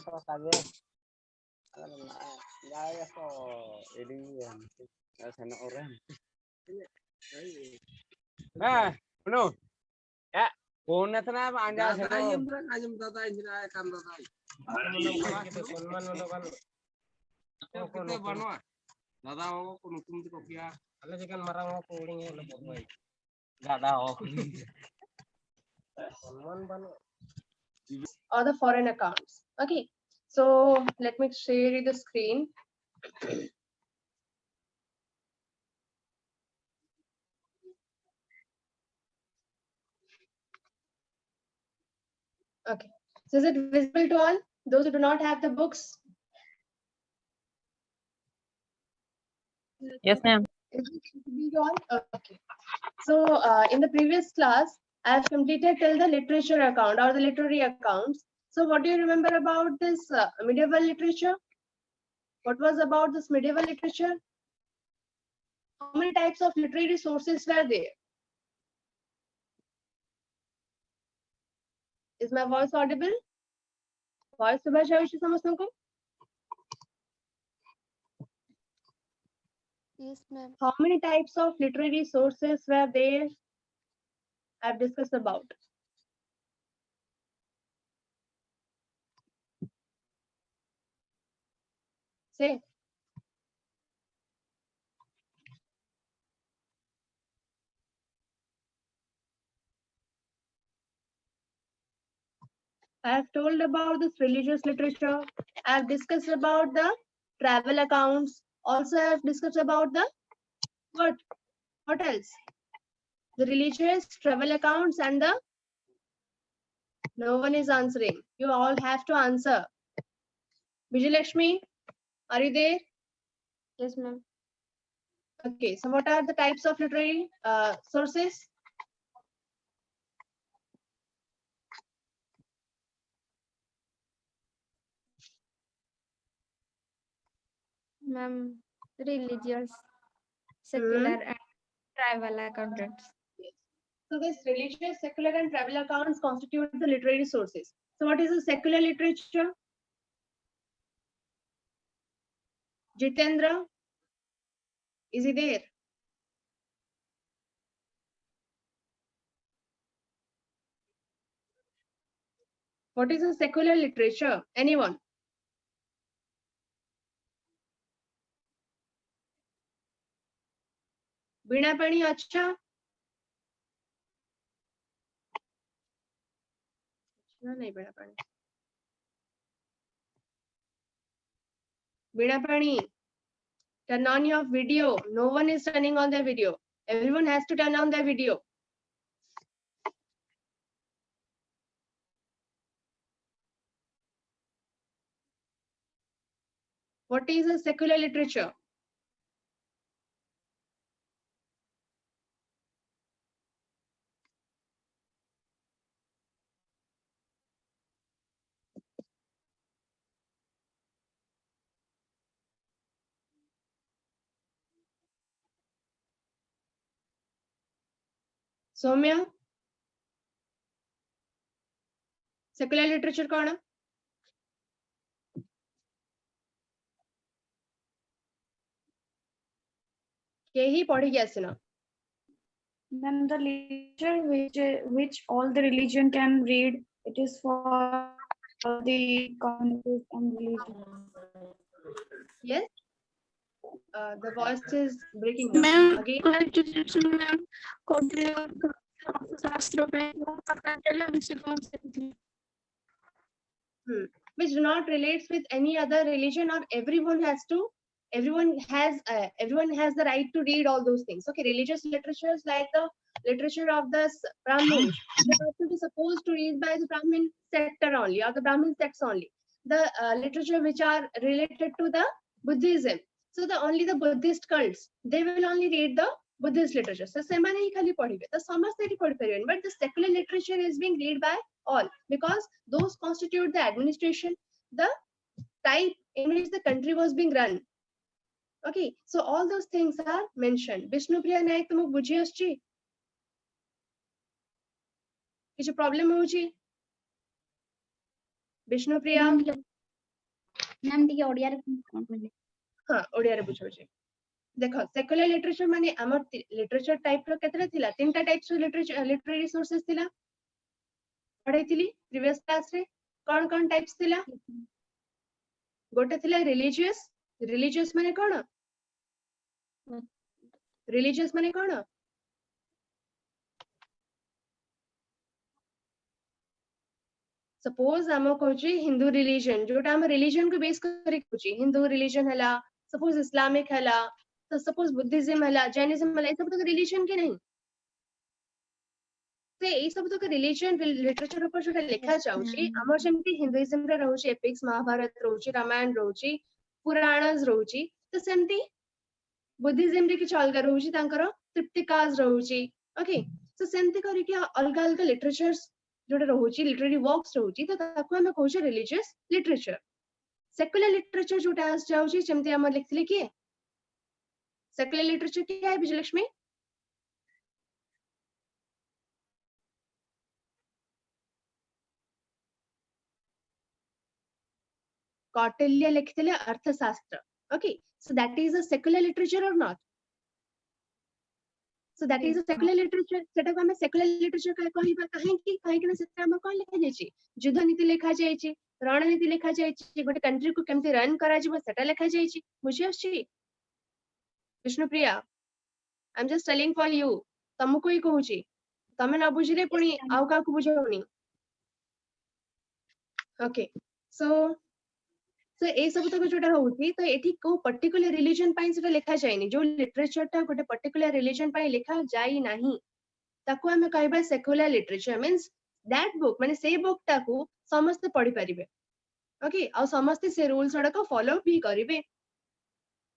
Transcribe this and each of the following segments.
to kaje gaya to ini ya sana orang beno ya phone na anja sana ayam tata injira kan tata kita সম্মান মনোকান kita banwa dada ho kono tumti ko kya alle jekan marang ho kuling e lo boy dada ho सम्मान banwa or the foreign accounts. Okay, so let me share you the screen. Okay, so is it visible to all those who do not have the books? Yes, ma'am. Is it visible to all? Okay, so in the previous class I have completed till the literature account or the literary accounts. So what do you remember about this medieval literature? What was about this medieval literature? How many types of literary sources were there? Is my voice audible? Voice समझते Yes, ma'am. How many types of literary sources were there? I've discussed about. Say. I have told about this religious literature. I have discussed about the travel accounts. Also, I have discussed about the what? What else? The religious travel accounts and the. No one is answering. You all have to answer. Vijayalakshmi, are you there? Yes, ma'am. Okay. So, what are the types of literary sources? Ma'am, religious, secular, and travel accountants. So this religious, secular, and travel accounts constitute the literary sources. So what is the secular literature? Jitendra, is he there? What is the secular literature? Anyone? Veena Pani, acha? No, nahi Veena Pani. Veena Pani, turn on your video. No one is turning on their video. Everyone has to turn on their video. What is the secular literature? Soumya? Secular literature kaana? Kehi पढ़ी गया Then the literature which all the religion can read, it is for all the communities and religion. Yes. The voice is breaking. Ma'am, Again. Which do not relates with any other religion, or everyone has the right to read all those things. Okay, religious literatures like the literature of the Brahmins, the person is supposed to read by the Brahmin sector only, or the Brahmin sects only. The literature which are related to the Buddhism, so only the Buddhist cults, they will only read the Buddhist literature. So semane hi khali padhibe, the samaste hi padhi pariben, but the secular literature is being read by all, because those constitute the administration, the type in which the country was being run. Okay, so all those things are mentioned. Vishnupriya Naik tomuk bujhi aschi? Kichu problem hochi? Vishnupriya? Ma'am टिके ओडिया रे कोन कहले हाँ ओडिया रे बुझौछे देखो secular literature माने हमर literature type रो केतरा थिला तीनटा टाइप्स रो लिटरेचर लिटरेरी सोर्सेस थिला पढैतिली प्रीवियस क्लास रे कोन टाइप्स थिला गोटे थिला रिलीजियस माने कोन रिलीजियस माने कोन सपोज हम कहूची हिंदू रिलीजन जोटा हम रिलीजन को बेस करी कहूची हिंदू रिलीजन हला सपोज इस्लामिक हला तो सपोज बुद्धिज्म हला जैनिज्म हला सब तो रिलीजन के नहीं से ए सब तो रिलीजन लिटरेचर ऊपर जोटा लिखा जाउची हमर जेमति हिंदुइज्म रे रहउची एपिक्स महाभारत रहउची रामायण रहउची पुराणस रहउची तो सेमति बुद्धिज्म रे कि अलग रहउची तांकर त्रिपिटकास रहउची ओके सो सेमति करी कि अलग अलग लिटरेचर्स जोटा रहउची लिटरेरी वर्क्स रहउची तो ताको हम कहउची रिलीजियस लिटरेचर सेकुलर लिटरेचर जोटा आस जाउची जेमति हम लिखथिले कि सेकुलर लिटरेचर क्या है विजयलक्ष्मी कौटिल्य लिखथिले अर्थशास्त्र okay so that is a secular literature or not so that is a secular literature सेटा को हम secular literature कहिबा काहे कि ना सेटा हम कोन लिखा जायछि युद्ध नीति लिखा जायछि रणनीति लिखा जायछि गोटे कंट्री को केमति रन करा जिवो सेटा लिखा जायछि बुझि आछि Vishnupriya I am just telling for you तुमको ही कहूची तमे न बुझिले पुनी आउ का को बुझौनी ओके सो तो ए सब तक जोटा होउची तो एठी को पर्टिकुलर रिलीजन पाई सेटा लिखा जायनी जो लिटरेचर टा गोटे पर्टिकुलर रिलीजन पाई लिखा जाई नाही ताको हम कहबा secular literature means that book माने से बुक टा को समस्त पढ़ी परिबे ओके आ समस्त से रूल्स अडा को फॉलो भी करिवे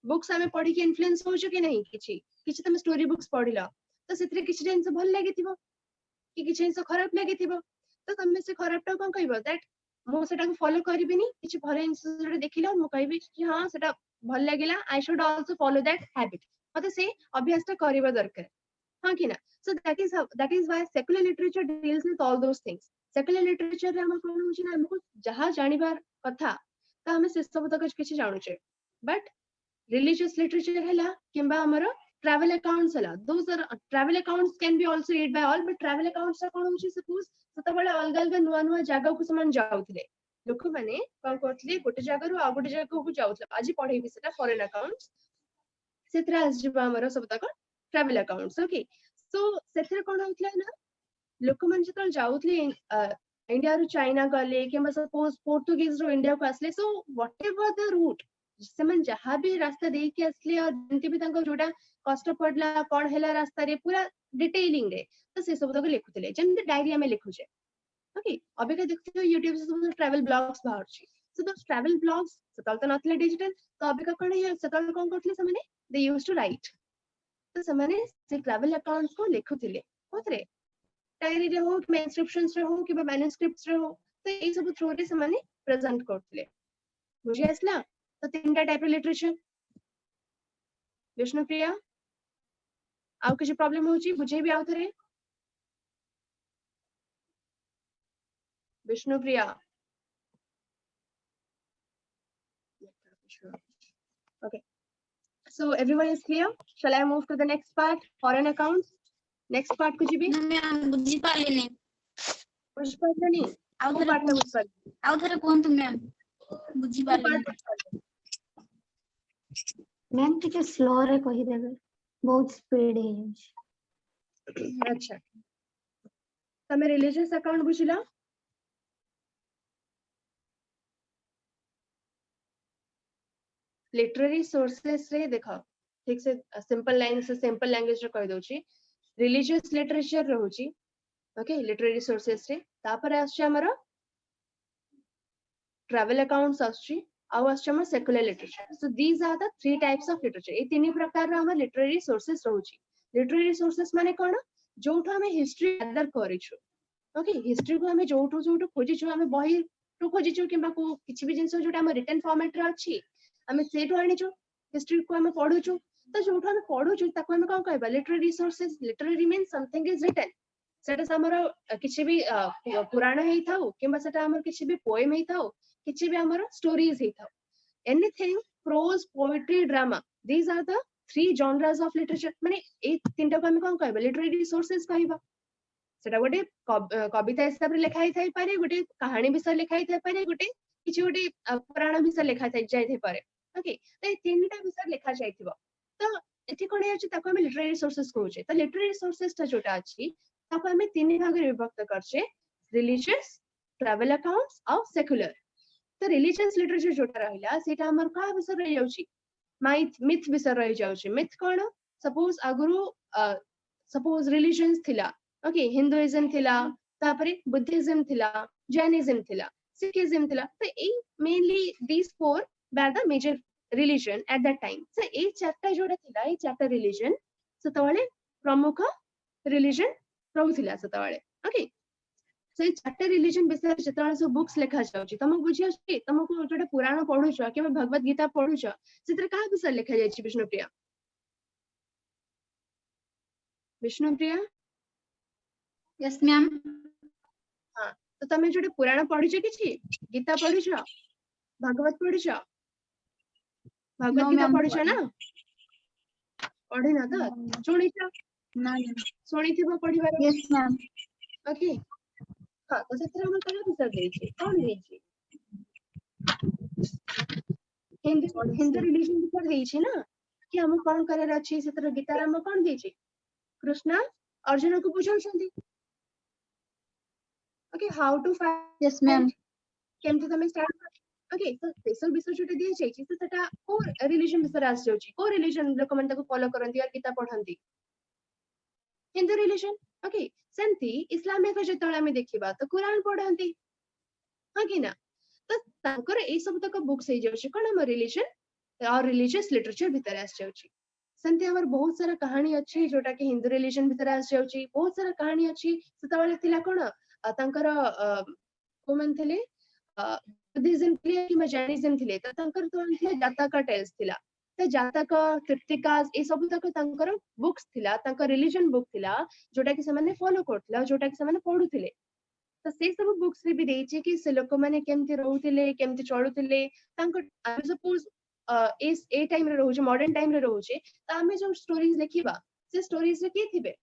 बुक्स हमें पढ़ी के इन्फ्लुएंस होउछ कि नहीं किछि तमे स्टोरी बुक्स पढ़िला तो सेतरे किछि जिंस भल लागिथिबो कि किछि जिंस खराब लागिथिबो तो तमे से खराब टा कोन कहबो दैट मो सेटा को फॉलो करबिनी किछि भल इंसिडेंट देखिला मो कहबी कि हां सेटा भल लागिला I should also follow that habit मते से अभ्यास टा करबा दरकार हां कि ना so that is why secular literature deals with all those things secular literature रे हम कोन होछि ना हमको जहां जानिबार कथा त हम से सब तक किछि जानु छे बट रिलीजियस लिटरेचर हला किंबा हमर ट्रैवल अकाउंट्स हला those are travel accounts can be also read by all but travel accounts कोन होछि सपोज सतबेले अलग अलग नुआ जगह को समान जाउथिले लोक माने कोन करथले गोटे जगह रु आ गोटे जगह को जाउथले आज पढेबी सेटा फॉरेन अकाउंट्स सेत्रा आज जिबा हमर सब तक ट्रैवल अकाउंट्स ओके सो सेत्रा कोन होथले ना लोक मान जतल जाउथले इंडिया रु चाइना गले किबा सपोज पोर्तुगीज रु इंडिया को आसले सो व्हाटएवर द रूट सेमन जहां भी रास्ता दे के आसले और जंती भी तांको जोटा कष्ट पडला कोन हेला रास्ता रे पूरा डिटेलिंग रे तो से सब तक लिखुथिले जंती डायरी में लिखुछे ओके अबे का देखते हो YouTube से सब ट्रैवल ब्लॉग्स बाहर छी सो द ट्रैवल ब्लॉग्स सतल त नथले डिजिटल तो अबे का कोन है सतल कोन करथले समाने दे यूज्ड टू राइट तो समाने से ट्रैवल अकाउंट्स को लिखुथिले कोथरे डायरी रे हो कि इंस्क्रिप्शंस रे हो कि मैन्युस्क्रिप्ट्स रे हो तो ए सब थ्रू रे समाने प्रेजेंट करथले बुझि आसला तो तीनटा टाइप लिटरेचर विष्णुप्रिया आउ किछ प्रॉब्लम होची बुझे भी आउ थरे Vishnupriya okay so everyone is clear shall I move to the next part foreign accounts next part को जीबी मैम बुझी पालिनी बुझ पालिनी आउ पार्ट में बुझ पाली आउ थरे कोन तुम मैम बुझी पालिनी मैम टिके स्लो रे कहि देबे बहुत स्पीड है अच्छा तमे रिलीजियस अकाउंट बुझिला लिटरेरी सोर्सेस रे देखो ठीक से सिंपल लाइन से सिंपल लैंग्वेज रे कहि दोची रिलीजियस लिटरेचर रहउची ओके लिटरेरी सोर्सेस रे तापर आछी हमर ट्रैवल अकाउंट्स आछी आउ आछी हमर secular literature so these are the three types of literature ए तीन प्रकार रो हमर लिटरेरी सोर्सेस रहउची लिटरेरी सोर्सेस माने कोन जोठो हमें हिस्ट्री गैदर करिछु ओके हिस्ट्री को हमें जोठो खोजिछु हमें बही टू खोजिछु किबा को किछि भी जिंस जोटा हम रिटन फॉर्मेट रे अछि हमें सेठो आनिछु हिस्ट्री को हमें पढुछु तो जोठो हमें पढुछु ताको हमें कोन कहबा literary sources literary mean something is written सेटा हमर किछि भी पुराण हेई थाउ किबा सेटा हमर किछि भी पोएम हेई थाउ किछि भी हमर stories hay थाउ anything, prose, poetry, drama. These are the three genres of literature. माने ए तीनटा को हम कौन कहबा literary sources कहबा. सेटा गोटे कविता हिसाब रे लिखा थाई पारे, गोटे कहानी विषय लिखा थाई पारे, गोटे किछि गोटे पुराण विषय लिखा जाय थाई पारे. ओके तो ए तीनटा विषय लिखा जायथिबो. तो एठी कोन अछि ताको हम लिटरेरी सोर्सेस कहउछे. तो लिटरेरी सोर्सेस ता जोटा अछि ताको हम तीन भाग रे विभक्त करछे, रिलीजियस, ट्रैवल अकाउंट्स और सेक्युलर. तो रिलीजियस लिटरेचर जोटा रहिला सेटा हमर का विषय रहि जाउची, मिथ विषय रहि जाउची. मिथ कोन, सपोज अगुरु सपोज रिलीजियंस थिला. ओके हिंदुइज्म थिला, तापरे बुद्धिज्म थिला, जैनिज्म थिला, सिखिज्म थिला. तो uh mainly these four were the major religion at that time. So ए चारटा जोड़ा थिला, ए चारटा religion सतवाले प्रमुख religion रहुथिला सतवाले. ओके सो ए चारटा religion विषय जतवाले सब बुक्स लिखा जाउची, तमको बुझी आछि, तमको जोटा पुराण पढुछ कि भगवत गीता पढुछ सेतर का विषय लिखा जायछि विष्णुप्रिया? Vishnupriya yes ma'am. हां तो तमे जोटे पुराण पढुछ किछि, गीता पढुछ, भागवत पढुछ, भगवत गीता पढुछ ना? पढि ना त सुनिछ ना सुनि थिबो पढिबार. Yes ma'am. ओके हां तो सेतर हम का विषय देछि, कोन देछि? हिंदू रिलीजन विषय देछि ना कि हम कोन करर अछि. सेतर गीता हम कोन देछि, कृष्ण अर्जुन को बुझाउछंती. Okay how to fight. Yes ma'am. केमति तमे स्टार्ट. ओके तो स्पेशल विषय जोटे दिया जायछि तो सेटा को रिलीजन विषय आस जाउछि, को रिलीजन लोक मन ताको फॉलो करंती और गीता पढंती, हिंदू रिलीजन. ओके सेंती इस्लामिक जेतळे हम देखिबा तो कुरान पढंती. हां कि ना? तो तांकर ए सब तक बुक्स हे जाउछि कोन हम रिलीजन और रिलीजियस लिटरेचर भीतर आस जाउछि. सेंती हमर बहुत सारा कहानी अछि जोटा कि हिंदू रिलीजन भीतर आस जाउछि. बहुत सारा कहानी अछि सेतवाले थिला कोन तांकर को मन थिले बुद्धिज्म थिले कि जैनिज्म थिले. तो तांकर तो थिले जातक टेल्स थिला. तो जातक कृतिकास ए सब तक तांकर बुक्स थिला, तांकर रिलीजन बुक थिला जोटा कि से माने फॉलो करथिला, जोटा कि से माने पढुथिले. तो से सब बुक्स रे भी देछि कि से लोक माने केमति रहउथिले, केमति चलुथिले. तांकर सपोज इस ए टाइम रे रहउछ, मॉडर्न टाइम रे रहउछ, त हमें जो स्टोरीज लिखिबा से स्टोरीज रे के थिबे,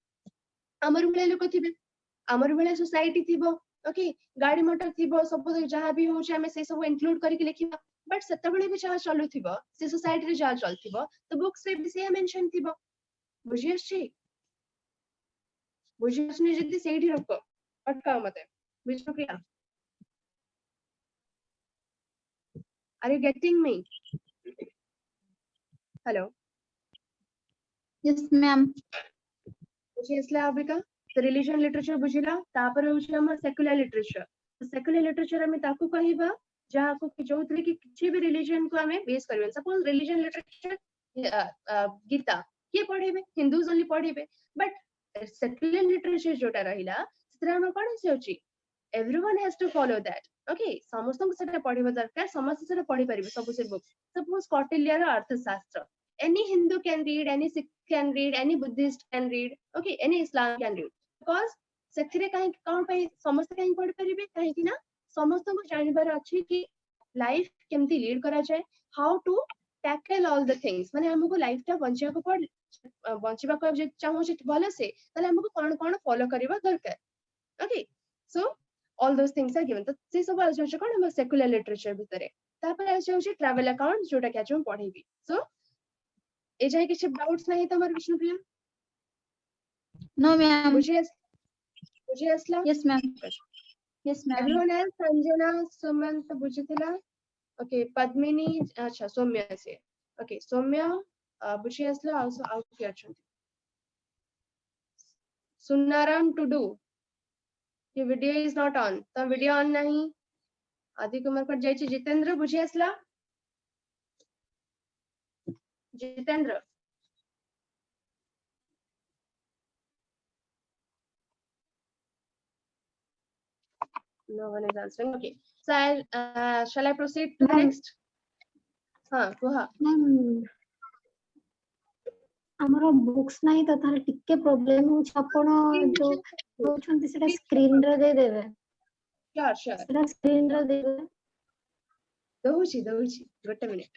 हमर बेले लोक थिबे, हमर बेले सोसाइटी थिबो. ओके गाड़ी मोटर थिबो, सब जहां भी होछ हमें से सब इंक्लूड करके लिखिबा. बट सेतबेले भी जहां चलु थिबो से सोसाइटी रे जहां चलथिबो तो बुक्स रे भी से मेंशन थिबो. बुझि आछि? बुझि आछनी जदी सेठी रखो अटका मते. Vishnupriya are you getting me? Hello yes ma'am. बुझि आसला अबिका. तो रिलीजन लिटरेचर बुझिला. तापर होछ हमर सेक्युलर लिटरेचर. तो सेक्युलर लिटरेचर हम ताकू कहिबा जहां को जोथरे कि किछि भी रिलीजन को हमें बेस करबे. सपोज रिलीजन लिटरेचर गीता के पढिबे, हिंदूज ओनली पढिबे. बट सेक्युलर लिटरेचर जोटा रहिला सेतरा हम कोन होछि, everyone has to follow that. Okay समस्त को सेटा पढिबा दरकार, समस्त सेटा पढि परिबे सब से बुक. सपोज कौटिल्य रो अर्थशास्त्र any Hindu can read, any Sikh can read, any Buddhist can read, okay, any Islam can read. Because सेथिरे काहे कोन पय समस्त काहे पढि परिबे, काहे कि ना समस्त को जानिबार अछि कि लाइफ केमति लीड करा जाय, how to tackle all the things. माने हमको लाइफ ता बंचिया को पड बंचिबा को जे चाहू जे भलो से तले हमको कोन कोन फॉलो करबा दरकार. Okay so all those things are given. तो से सब आ जाय कोन हम सेक्युलर लिटरेचर भितरे. तापर आ जाय ट्रैवल अकाउंट जोटा कि हम पढिबी. सो ए जाय किछ डाउट्स नहीं तमर विष्णुप्रिया? No ma'am. बुझी आसला? Yes ma'am. Yes ma'am. Everyone else Sanjana Sumant बुझितिला. ओके पद्मिनी अच्छा सौम्या से. ओके सौम्या बुझी आसला. आल्सो आउट के अछंती. सुनाराम टू डू ये वीडियो इज नॉट ऑन. तो वीडियो ऑन नहीं. आदि कुमार पर जाय छी. जितेंद्र बुझी आसला? Jitendra no one is answering. Okay so shall I proceed to the next? हाँ कुहा मैम हमरो बुक्स नाही त थार टिके प्रॉब्लम हो आपण जो होछंती सेटा स्क्रीन रे दे देबे. sure सेटा स्क्रीन रे दे देबे. ଦଉଛି ଗୋଟେ ମିନିଟ।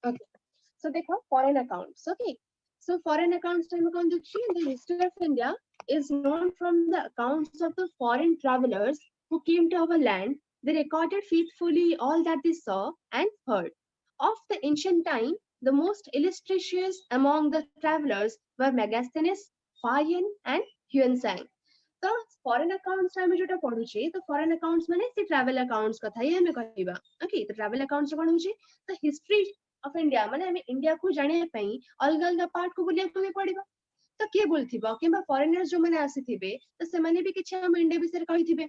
Okay, so देखो foreign accounts. Okay, so foreign accounts time कौन देखिए, the history of India is known from the accounts of the foreign travelers who came to our land. They recorded faithfully all that they saw and heard. Of the ancient time, the most illustrious among the travelers were Megasthenes, Phaeon, and Huensang. तो foreign accounts में जोटा पढुची, तो foreign accounts माने से travel accounts कथा ही हमें कहबा। Okay, तो ट्रैवल अकाउंट्स कोन होची, तो हिस्ट्री ऑफ इंडिया माने हमें इंडिया को जाने पई अलग अलग पार्ट को बुलिया को भी पड़िबा। तो के बोलथिबा किबा फॉरेनर्स जो माने आसीथिबे, तो से माने भी किछ हम इंडिया विषय कहिथिबे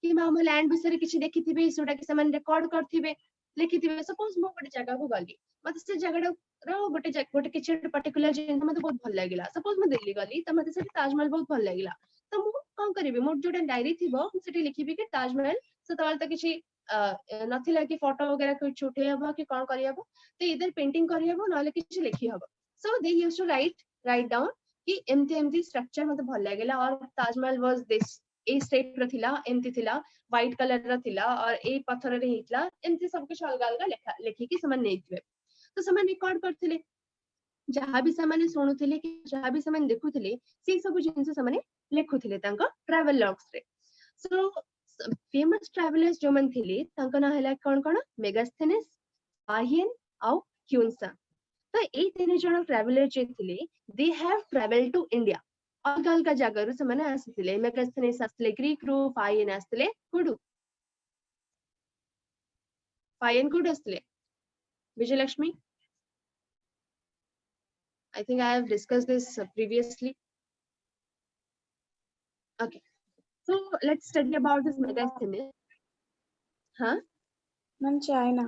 कि हम लैंड विषय किछ देखिथिबे, सोडा कि से माने रिकॉर्ड करथिबे, लिखिथिबे। सपोज मो गोटे जगह को गली, मते से जगह रो गोटे किछ पर्टिकुलर जिन मते बहुत भल लागिला। सपोज मैं दिल्ली गली, त मते से ताजमहल बहुत भल लागिला, तो मु कोन करिवे, मोर जोटा डायरी थिबो सेठी लिखिबे कि ताजमहल से तवाल त किछि नथिला कि फोटो वगैरह कुछ उठे हबो कि कोन करि हबो, तो इधर पेंटिंग करि हबो नले किछि लिखि हबो। So they used to write down कि एमती स्ट्रक्चर मते भल लागिला, और Taj Mahal was this a state रो थिला, एमती थिला, व्हाइट कलर रो थिला, और ए पत्थर रे हितला, एमती सब कुछ अलग अलग लिखि कि समान नेथिबे। तो समान रिकॉर्ड करथिले, जहाँ भी सामाने शुणुथिले कि जहाँ भी सामाने देखुथिले, से सब जिंस सामाने लिखुथिले तांको ट्रैवल लॉग्स रे। सो फेमस ट्रैवलर्स जो मन थिले तांको ना हला कोन कोन, मेगास्थेनेस, पाहियन आउ ह्यूनसा। तो ए तीन जण ट्रैवलर जे थिले, they have travelled to India. अलग अलग जगह रो सामाने आसीथिले। मेगास्थेनेस आसले ग्रीक रो, पाहियन आसले कुडु, पाहियन कुडु आसले Vijayalakshmi. I think I have discussed this previously. Okay, so let's study about this Megasthenes. Huh? Man, China.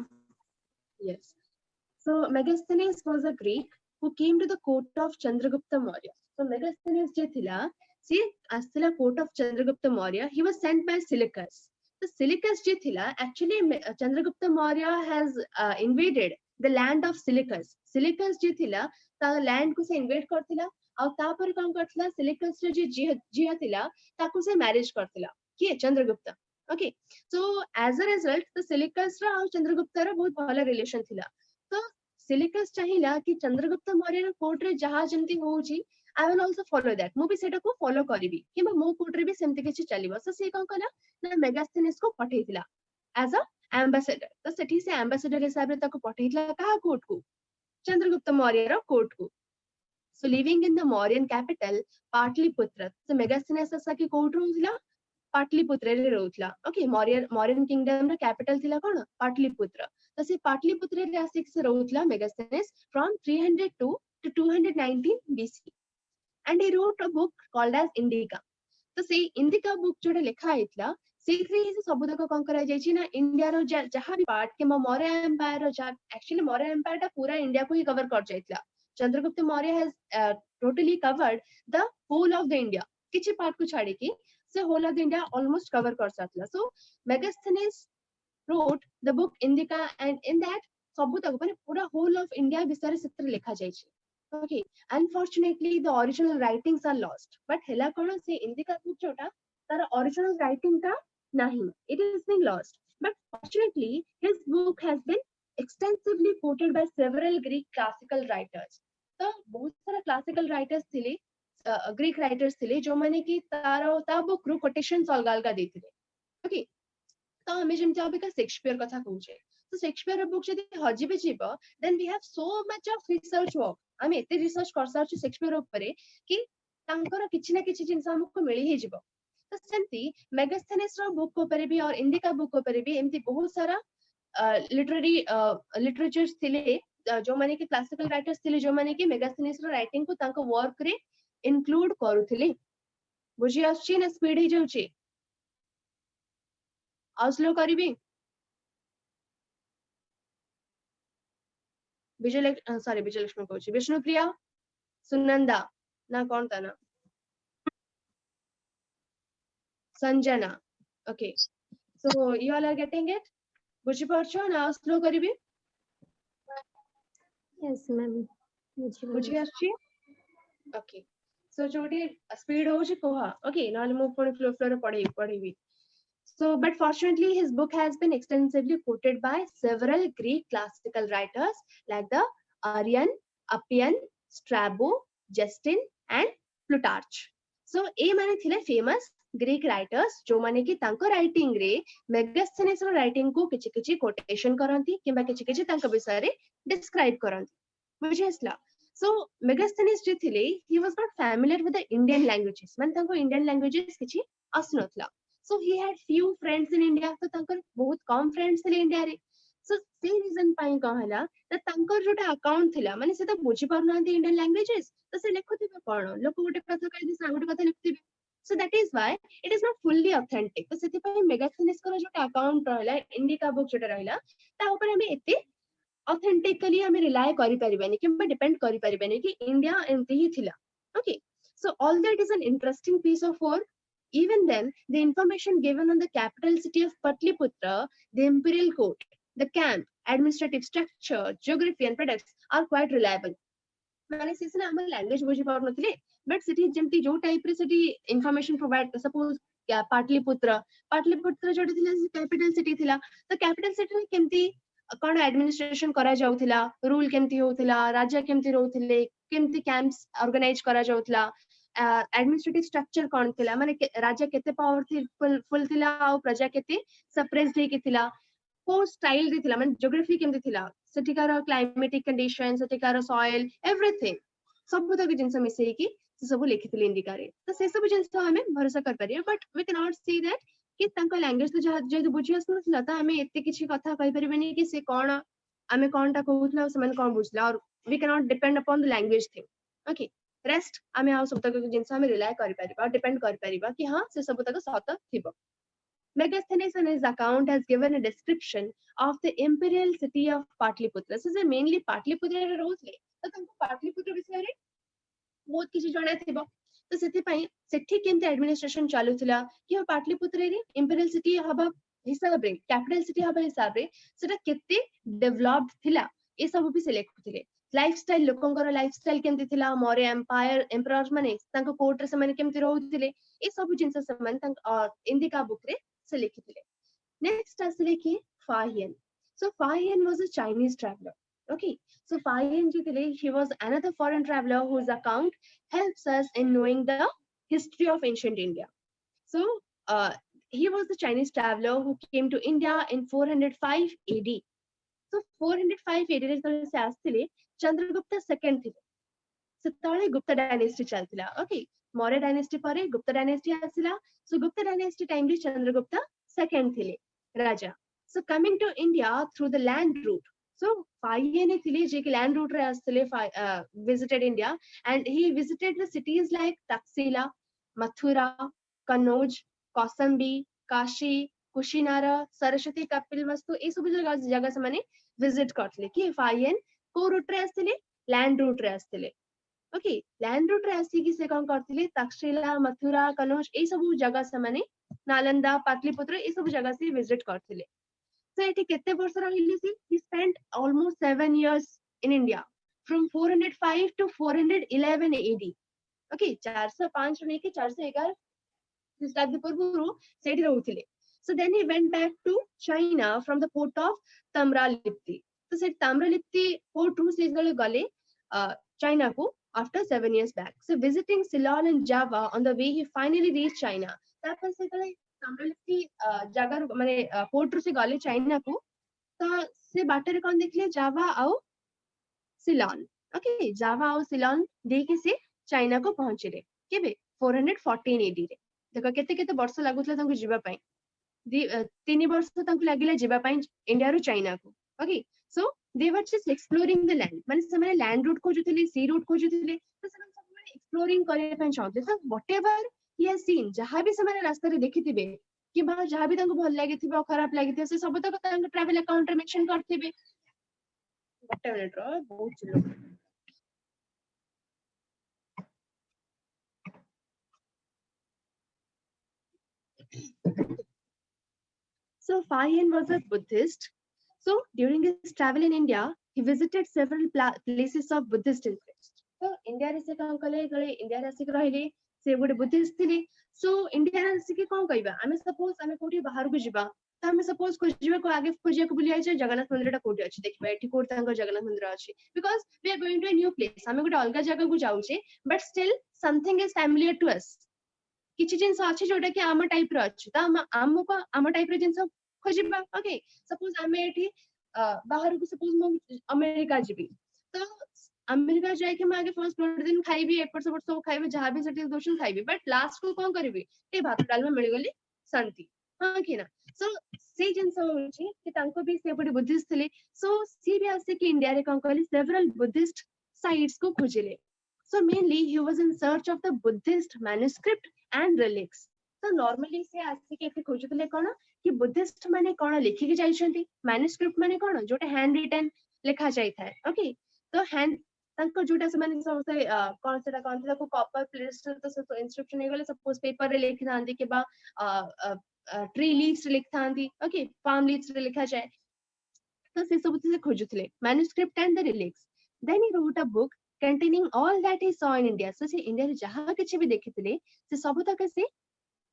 Yes. So Megasthenes was a Greek who came to the court of Chandragupta Maurya. So Megasthenes je thila, se asila court of Chandragupta Maurya. He was sent by Seleucus. The Seleucus je thila, actually Chandragupta Maurya has invaded the land of Seleucus. Seleucus je thila, ता land को से InvIT करथिला, और तापर कोन करथिला, silicus रे जे जिया थिला ताकू से marriage करथिला कि Chandragupta. Okay, so as a result the Seleucus रा और चंद्रगुप्त रा बहुत भला रिलेशन थिला। तो सिलिकस चाहिला कि चंद्रगुप्त मौर्य रा कोर्ट रे जहा जंती होउची, I will also follow that, मु भी सेटा को फॉलो करिवि कि मो कोर्ट रे भी सेमति किछि चलिबो। सो से कोन कला ना मेगास्थेनेस को पठेइथिला एज अ एम्बेसडर। तो सेठी से एम्बेसडर हिसाब रे ताको पठेइथिला कहा कोर्ट को, Chandragupta Maurya court को। So living in the Mauryan capital Patliputra, so Megasthenes असा की कोर्ट रहउथिला पाटलिपुत्र रे रहउथिला। ओके, मौर्यन किंगडम रा कैपिटल थिला कोन, पाटलिपुत्र। तो से पाटलिपुत्र रे आसिक से रहउथिला मेगास्थेनेस from 302 to 219 BC, and he wrote a book called as Indica. तो से इंडिका बुक जोडे लिखा आइतला, सेथरे से सबुतक कोन करा जायछि ना, इंडिया रो जहां भी पार्ट के मौर्य एम्पायर रो, एक्चुअली मौर्य एम्पायर टा पूरा इंडिया को ही कवर कर जायतला। Chandragupta Maurya has totally covered the whole of the India, किछि पार्ट को छाडी कि से whole of the India almost cover कर साथला। सो मेगास्थेनेस wrote the book Indica, and in that सबुतक माने पूरा होल ऑफ इंडिया विषय सेत्र लिखा जायछि। Okay, unfortunately the original writings are lost, but hela kono se Indica book jota tar original writing ta nahi, it is being lost, but fortunately his book has been extensively quoted by several Greek classical writers. तो बहुत सारा classical writers थिले, Greek writers थिले जो माने कि तारो ता book रो quotations अलग अलग देथिले। ओके, तो हमें जेमति अबिका शेक्सपियर कथा कहूचे, तो शेक्सपियर बुक जदि हजिबे जीवो, then we have so much of research work. हम एते रिसर्च कर सारछु शेक्सपियर ऊपर कि तांकर किछि ना किछि जिंस हमको मिली ही जीवो। तो सेमति मेगास्थेनेस रो बुक ऊपर भी और इंडिका बुक ऊपर भी एमति बहुत सारा लिटरेचर्स थिले, जो माने कि क्लासिकल राइटर्स थिले, जो माने कि मेगास्थेनेस रो राइटिंग को तांको वर्क रे इंक्लूड करूथिले। बुझी आछि ना, स्पीड ही जाउछि, आउस्लो करिबी विजयलक्ष्मी कहूची, विष्णुप्रिया, सुनंदा ना कौन था ना, Sanjana. Okay, so you all are getting it, बुझी पारछो ना, स्लो करिबी। Yes, ma'am. बुझी आछी ओके सो जोडी स्पीड हो कह ओके ना मु पुणी फ्लो फ्लो रे पढ़ेबी So, but fortunately, his book has been extensively quoted by several Greek classical writers like the Arian, Appian, Strabo, Justin, and Plutarch. So, ए माने थिले famous Greek writers जो माने कि तांको writing रे मेगास्थेनिस रो writing को किछि किछि quotation करंती किबा किछि किछि तांको विषय रे describe करंती बुझि आसला so Megasthenes जे थिले he was not familiar with the Indian languages माने तांको Indian languages किछि आसनथला so he had few friends in India तो तांकर बहुत कम friends थे इंडिया रे so से reason पाई कहला त तांकर जोटा अकाउंट थिला माने से त बुझी पारना इंडियन लैंग्वेजेस तो से लिखुथिबे कोन लोक गोटे कथा कहि दिस गोटे कथा लिखुथिबे so that is why it is not fully authentic तो सेति पई मेगाथेनिस कर जोटा अकाउंट रहला इंडिका बुक जोटा रहला ता ऊपर हमें एते ऑथेंटिकली हमें रिलाय करि परिबेनी किबा डिपेंड करि परिबेनी कि इंडिया एंती ही थिला okay so although it is an interesting piece of work even then the information given on the capital city of Patliputra the imperial court the camp administrative structure geography and products are quite reliable माने सिसना हम language बुझी पार नथिले but city जेंती जो type रे city information provide suppose Pataliputra जोटी थिला capital city थिला तो capital city केमती कोन एडमिनिस्ट्रेशन करा जाउथिला रूल केमती होथिला राज्य केमती रहउथिले केमती कैंप्स ऑर्गेनाइज करा जाउथिला एडमिनिस्ट्रेटिव स्ट्रक्चर कोन थिला माने राज्य केते पावरफुल फुल थिला आ प्रजा केते सप्रेस्ड हे के थिला को स्टाइल रे थिला माने ज्योग्राफी केमती थिला सेटिकार क्लाइमेटिक कंडीशन सेटिकार सॉइल एवरीथिंग सब तक जिंस मिसई की से सब लिखिथिले इंडिका रे तो से सब जिंस हमें भरोसा कर परिया but we can not see that कि तांको लैंग्वेज तो जे बुझी आसनथिला त हमें एते किछि कथा कहि परिबेनी कि से कोन हमें कोनटा कहउथला से मन कोन बुझला और we can not depend upon the language thing okay rest हमें आ सब तक जिंस हमें रिलाय कर परिबा डिपेंड कर परिबा कि हां से सब तक सत थिबो Megasthenes in his account has given a description of the imperial city of Patliputra. This is mainly Patliputra रे रहउथले त तांको पाटलिपुत्र विषय रे बहुत किछि जणा थिबो तो सेति पई सेठी केमते एडमिनिस्ट्रेशन चालुथिला कि पाटलिपुत्र रे इंपीरियल सिटी हबा हिसाब रे कैपिटल सिटी हबा हिसाब रे सेटा केते डेवलप्ड थिला ए सब भी सिलेक्ट होथिले लाइफस्टाइल लोकंकर लाइफस्टाइल केमते थिला मोरे एम्पायर एम्परर्स माने तांको कोर्ट रे से माने केमते रहउथिले ए सब जिंस से माने तांको इंडिका बुक रे से लिखिथिले नेक्स्ट आसले कि फाहियन so Fahian was a Chinese traveler okay so Fahian जो थे he was another foreign traveler whose account helps us in knowing the history of ancient India so he was the Chinese traveler who came to India in 405 AD so 405 AD रे से आस्थिले Chandragupta second थे सेतळे गुप्त dynasty चलतिला okay Maurya dynasty परे गुप्त dynasty आसिला सो गुप्त dynasty time रे Chandragupta second थिले राजा so coming to India through the land route so Fahian thile je ki land route re asthile visited India and he visited the cities like Taxila Mathura Kannauj Kausambi Kashi Kushinara Saraswati Kapilvastu e सब जगह से माने visit करथले कि Fahian को route रे asthile land route रे asthile okay land route रे आसी कि से कोन करथिले तक्षशिला मथुरा कनौज ए सब जगह से माने नालंदा पाटलिपुत्र ए सब जगह से विजिट करथिले so एठी केते वर्ष रहिली सी he spent almost 7 years in India from 405 to 411 AD okay 405 रे के 411 ख्रीष्टाब्द पूर्व सेठी रहउथिले so then he went back to China from the port of Tamralipti तो से ताम्रलिप्ति पोर्ट रू से गले चाइना को after 7 years back so visiting Ceylon and Java on the way he finally reached China तापर से गले ताम्रलिप्ति जगह माने पोर्ट रू से गले चाइना को तो से बाटर कोन देखले जावा आउ सिलोन ओके जावा आउ सिलोन देके से चाइना को पहुंचले केबे 414 एडी रे देखो केते केते वर्ष लागुतला तांको जीवा पई 3 वर्ष तांको लागिला जीवा पई इंडिया रो चाइना को okay so they were just exploring the land माने से माने लैंड रूट को जुथिले सी रूट को जुथिले तो से माने एक्सप्लोरिंग करे पई चाहते so whatever he has seen जहां भी से माने रास्ता रे देखिथिबे कि बा जहां भी तांको भल लागिथिबे खराब लागिथिबे से सब तक तांको ट्रैवल अकाउंट रे मेंशन करथिबे व्हाट मिनट रो बहुत चिल्लो so Fahian was a Buddhist so during his travel in India he visited several places of Buddhist interest. So India रे से काम कले गले India रे आसिक रहिले से गोटे बुद्धिस्ट थिले. So India रे आसिक कोन कहबा आमे सपोज आमे कोठी बाहर को जिबा तो आमे सपोज खोजिबा को आगे खोजिया को बुली आइछे जगन्नाथ मंदिरटा कोठी अछि देखबा एठी कोठी तांको जगन्नाथ मंदिर अछि because we are going to a new place आमे गोटे अलगा जगह को जाउछे but still something is familiar to us. किछि जिंस अछि जोटा कि आम टाइप रो अछि त आमको आम टाइप रो जिंस खोजिबा. ओके सपोज आमे एठी बाहर को सपोज मो अमेरिका जीबी तो अमेरिका जाय के मैं आगे फर्स्ट फ्लोर दिन खाइबी एपर सब खाइबी जहां भी सेठी दोशन खाइबी बट लास्ट को कोन करबी ए भात डालमा मिल गली शांति हां कि ना. सो से जिंस होची कि तांको भी से बडी बुद्धिस्ट थिले सो सी भी आसे कि इंडिया रे कोन कहली सेवरल बुद्धिस्ट साइट्स को खोजिले. So mainly he was in search of the Buddhist manuscript and relics. So normally से आसे के एथे खोजुतले कोन कि बुद्धिस्ट माने कोन लिखि के जाइछंती मैन्युस्क्रिप्ट माने कोन जोटा हैंड रिटन लिखा जाय थाए. ओके तो हैंड तांको जोटा से माने समसे कोन सेटा कोन को कॉपर प्लेट तो सब इंस्क्रिप्शन हे गेले सपोज पेपर रे लिखि थांती के बा ट्री लीव्स लिख थांती. ओके पाम लीव्स रे लिखा जाय तो से सब से खोजुतले manuscript and the relics. Then he wrote a book containing all that he saw in India. So से इंडिया रे जहां किछि भी देखितले से सब तक से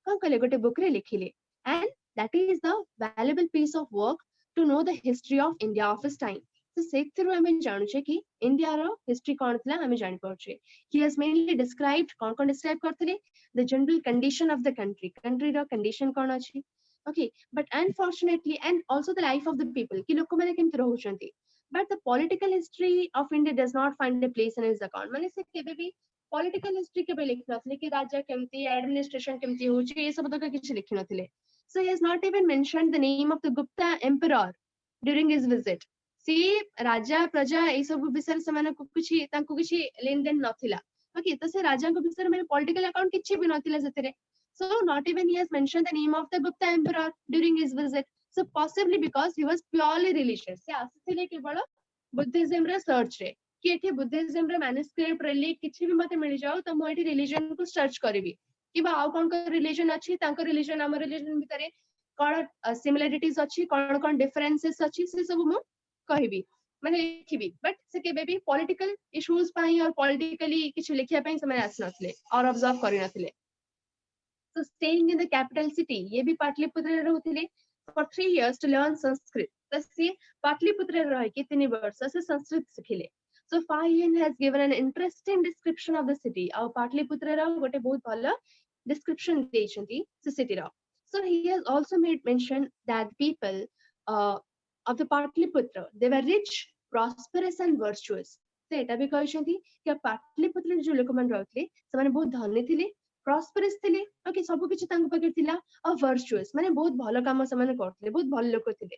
कोन कले गोटे बुक रे लिखिले and that is the valuable piece of work to know the history of India of his time. So सेथरु हमें जानु छे कि इंडिया रो हिस्ट्री कोन थला हमें जानि परछे. He has mainly described cone describe करथले the general condition of the country row condition कोन अछि. Okay but unfortunately and also the life of the people कि लोक माने केमति रहउछंती. But the political history of India does not find a place in his account. माने से केबे भी political history केबे लिख नथले कि राजा केमती administration केमती होची ए सब तक किछ लिख नथले. So he has not even mentioned the name of the Gupta emperor during his visit. सी राजा प्रजा ए सब विषय से माने किछि तांको किछि लेन देन नथिला. ओके तो से राजा को विषय माने political account किछि भी नथिला सेतरे. So not even he has mentioned the name of the Gupta emperor during his visit. So possibly because he was purely religious. से आसिथिले केवल बुद्धिज्म रे सर्च रे कि एठी बुद्धिज्म रे मैन्युस्क्रिप्ट रिलीक किछि भी मते मिल जाओ त मो एठी रिलीजन को सर्च करबी कि बा आउ कोन को रिलीजन अछि तांको रिलीजन हमर रिलीजन भितरे कोन सिमिलरिटीज अछि कोन कोन डिफरेंसेस अछि से सब मो कहबी माने लिखिबी बट से केबे भी पॉलिटिकल इश्यूज पई और पॉलिटिकली किछि लिखिया पई समय आस नथले और ऑब्जर्व करि नथले. So staying in the capital city ये भी पाटलिपुत्र रे रहउथिले for 3 years to learn Sanskrit. तो से पाटलिपुत्र रे रह के 3 वर्ष से Sanskrit सिखिले. So Fahian has given an interesting description of the city. और पाटलिपुत्र रे गोटे बहुत भलो description देछंती से city रा. So he has also made mention that people of the Patliputra they were rich, prosperous and virtuous. से एटा भी कहछंती कि पाटलिपुत्र जो लोक मन रहउथिले से माने बहुत धनी थिले prosperous थिले ओके सब किछि तांको पके थिला और virtuous माने बहुत भलो काम से माने करथिले बहुत भलो लोक थिले.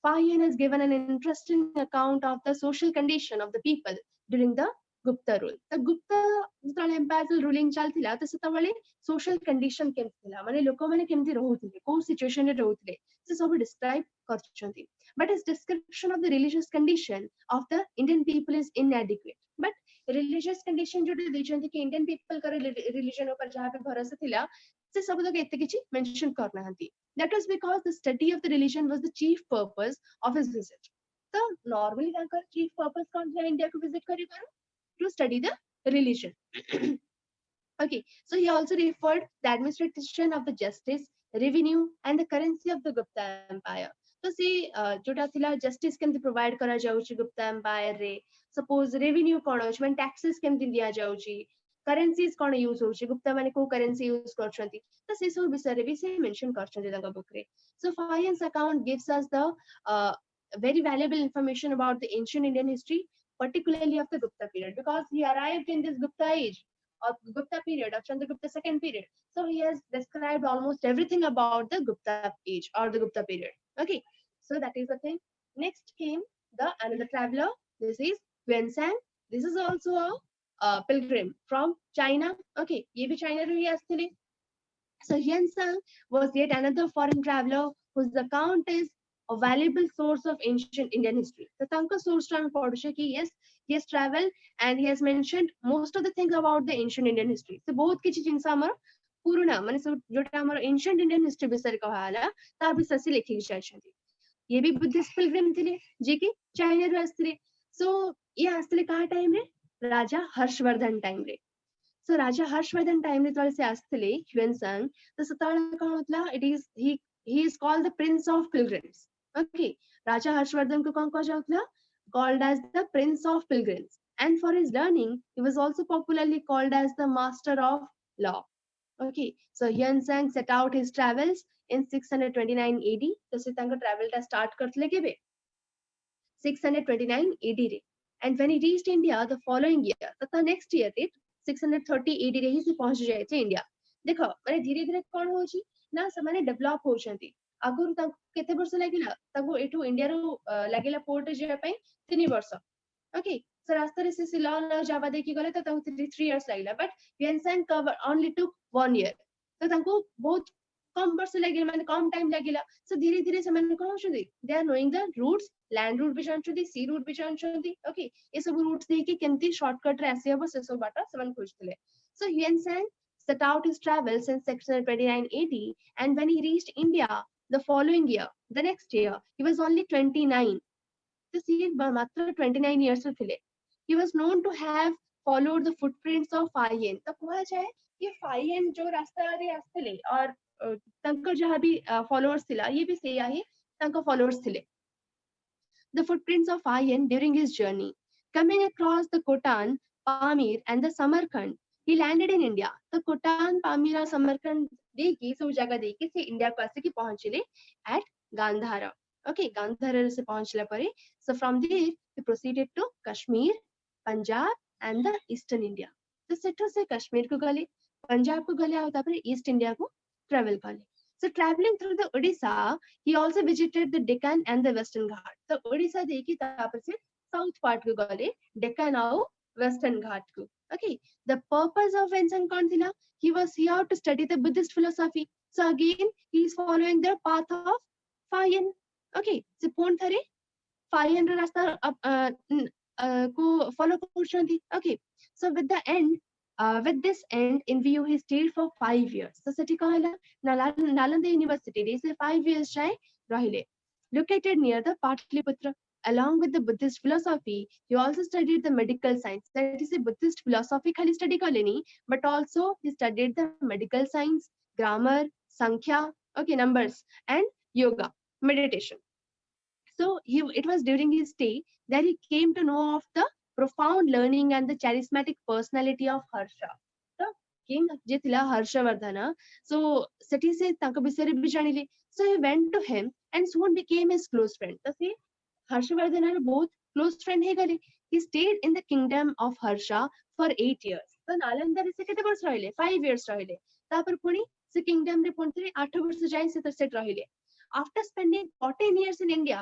Fahian has given an interesting account of the social condition of the people during the Gupta rule. The Gupta जतले imperial ruling चालथिला त सेतबेले social condition केमथिला माने लोक माने केमथि रहउथिले को सिचुएशन रे रहउथिले से सब describe करछंती. But his description of the religious condition of the Indian people is inadequate. But religious condition जो देछंती कि Indian people कर religion ऊपर जहां पे भरोसा थिला से सब तक एते किछि मेंशन करना हंती. That was because the study of the religion was the chief purpose of his visit. So normally तांकर chief purpose कोन था इंडिया को visit करी करो to study the religion. Okay, so he also referred the administration of the justice, revenue and the currency of the Gupta empire. तो सी जोटा थिला justice केमति provide करा जाउची Gupta empire रे suppose revenue कोन अछि माने taxes केमति दिया जाउची currencies कोन यूज होची गुप्ता माने को currency यूज करछंती तो से सब विषय रे भी से मेंशन करछंती ताका बुक रे. So Fahian's account gives us the very valuable information about the ancient Indian history, particularly of the Gupta period, because he arrived in this Gupta age or Gupta period of Chandragupta second period. So he has described almost everything about the Gupta age or the Gupta period. Okay, so that is the thing. Next came the another traveler. This is Yuan-Sang. This is also a pilgrim from China. Okay, ये भी China रे आस्थिले. So Yuan-Sang was yet another foreign traveler whose account is a valuable source of ancient Indian history. The Tanka source from Podusha ki yes, he has traveled and he has mentioned most of the things about the ancient Indian history. So बहुत किछि जिनसा हमर पुराना माने जोटा हमर ancient Indian history विषय कहला ता विषय से लिखि जायछंती. ये भी बुद्धिस्ट पिलग्रिम थिले जे कि चाइना रे आस्थिले. सो ये आसले कहा टाइम रे राजा हर्षवर्धन टाइम रे सो राजा हर्षवर्धन टाइम रे तले से आसले ह्वेनसांग तो सताळ कोन होतला it is he is called the prince of pilgrims okay raja harshvardhan ko kon कहा जाउतला called as the prince of pilgrims and for his learning he was also popularly called as the master of law okay so Hyeonsang set out his travels in 629 AD तो से तांको travel टा start करतले केबे 629 AD रे and when he reached India the following year तथा next year रे 630 AD रे ही से पहुंच जाए थे इंडिया देखो माने धीरे धीरे कोन होची ना समाने डेवलप होचंती आगुर तांको केते वर्ष लागिला तांको एठू इंडिया रो लागिला पोर्ट जे पई 3 वर्ष ओके सो रास्ता रे से सिलॉन जावा देखि गले तो तांको 3 इयर्स लागिला but Hyeonsang cover only took 1 year तो तांको बहुत कम वर्ष लागिला माने कम टाइम लागिला सो धीरे धीरे समाने कोन होचंती they are knowing the routes land route भी जानछंती सी रूट भी जानछंती ओके ये सब रूट्स देखि केमती शॉर्टकट रे आसी हबो से सब बाटा समान खोजतले सो Hyeonsang set out his travels in 629 AD and when he reached India the following year the next year he was only 29 तो सी मात्र 29 years ଥିଲେ he was known to have followed the footprints of Fayen तो कहा जाए ये Fayen जो रास्ता रे आस्थिले और तंकर जहाँ भी followers थिला ये भी सेया ही तंकर followers थिले the footprints of Fayen during his journey coming across the Khotan Pamir and the Samarkand he landed in India तो Khotan Pamir और Samarkand देखी सब जगह देखी से इंडिया को आसे की पहुंचले at Gandhara okay Gandhara से पहुंचला परे so from there he proceeded to Kashmir Punjab and the eastern India तो सेठो से कश्मीर को गले पंजाब को गले और तापर ईस्ट इंडिया को ट्रैवल कले so traveling through the Odisha he also visited the Deccan and the Western Ghat तो ओडिशा देखी तापर से साउथ पार्ट को गले डेक्कन और वेस्टर्न घाट को okay the purpose of Hyeonsang कौन थी ना he was here to study the Buddhist philosophy so again he is following the path of Fayen okay so कौन थरे Fayen रो रास्ता को follow करछंती okay so with this end in view he stayed for 5 years so सेठी कहला Nalanda University रे से 5 years जाए रहिले located near the Patliputra along with the Buddhist philosophy he also studied the medical science that is a Buddhist philosophy khali study kaleni but also he studied the medical science grammar sankhya okay numbers and yoga meditation so it was during his stay that he came to know of the profound learning and the charismatic personality of Harsha so king je thila Harshavardhana so sethi se tanka bisare bi janile so he went to him and soon became his close friend so see Harshavardhan are both close friend he gale he stayed in the kingdom of Harsha for 8 years so Nalanda re se kete bars rahile 5 years rahile tapar puni se kingdom re ponte 8 bars jae se set rahile after spending 14 years in India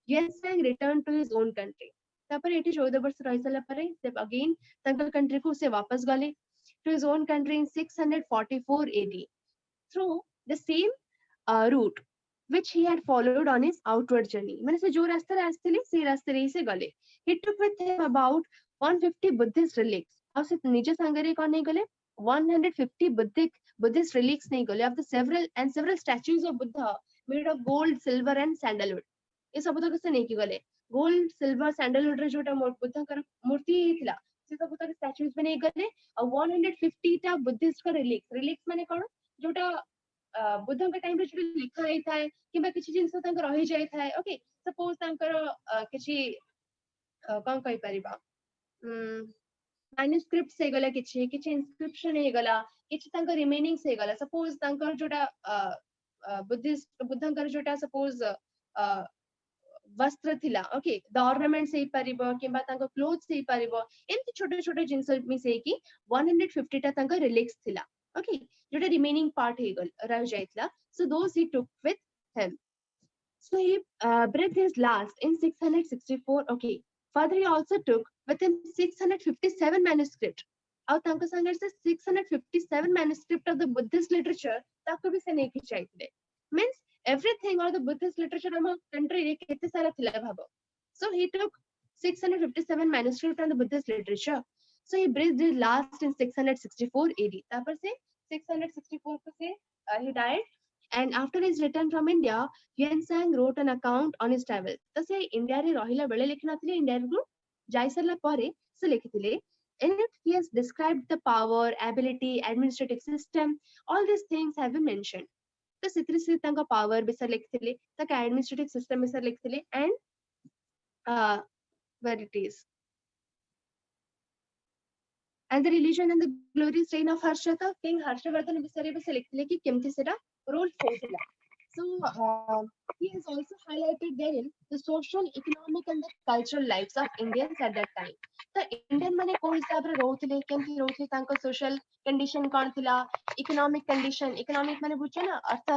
Hyeonsang returned to his own country tapar eti 14 bars rahi sala pare se again tanka country ko se wapas gale to his own country in 644 AD through the same route which he had followed on his outward journey माने से जो रास्ते रास्ते से रास्ते रे से गले he took with him about 150 Buddhist relics और से निज संगरे कौन नहीं गले 150 Buddhist relics नहीं गले of the several statues of Buddha made of gold silver and sandalwood ये सब तक से नहीं की गले gold silver sandalwood रे जोटा बुद्ध का मूर्ति थिला से सब तक statues में नहीं गले और 150 टा Buddhist का relics माने कौन जोटा बुद्धों के टाइम रे जो लिखा रही था किबा किछि जिंस तांकर रहि जाय था ओके सपोज तांकर किछि कोन कहि परिबा मैन्युस्क्रिप्ट से गला किछि इंस्क्रिप्शन हे गला किछि तांकर रिमेनिंग से गला सपोज तांकर जोटा बुद्धंकर जोटा सपोज वस्त्र थिला ओके द ऑर्नामेंट से परिबो किबा तांकर क्लोथ से परिबो एमति छोटे छोटे जिंस मिसे की 150 टा तांकर रिलिक्स थिला okay जोटा remaining part he रह जाइतला so those he took with him so he breathed his last in 664 okay further he also took with him 657 manuscript और तांको संगर से 657 manuscript of the Buddhist literature ताको भी से नहीं खिंचाइतले means everything or the Buddhist literature हम country रे केते सारा थिला भाबो so he took 657 manuscript on the Buddhist literature so he breathed his last in 664 AD तापर से 664 से he died and after his return from India Hyeonsang wrote an account on his travel तो से India रे रहिला बेले लिखना थिले इंडिया रो जाई सरला परे से लिखिथिले in it he has described the power ability administrative system all these things have been mentioned तो सित्री से तांका पावर बिसर लिखथिले ताका एडमिनिस्ट्रेटिव सिस्टम बिसर लिखथिले and where it is and the religion and the glorious reign of Harshata king Harshavardhan बिसरे बिसर लिखथिले कि केमति सेटा role होथिला so he has also highlighted therein the social economic and the cultural lives of Indians at that time the Indian माने को हिसाब रे रहउथिले केमति रहउथिले तांका social condition कोन थिला economic condition economic माने बुझो ना अर्थ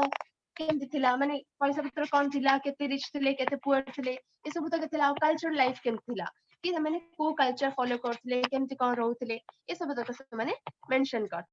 केमति थिला माने पैसा पत्र कोन थिला केते रिच थिले केते पुअर थिले ए सब तो थिला कल्चरल लाइफ केमति थिला कि माने को कल्चर फॉलो करथिले केमति कोन रहउथिले ए सब तो माने मेंशन कर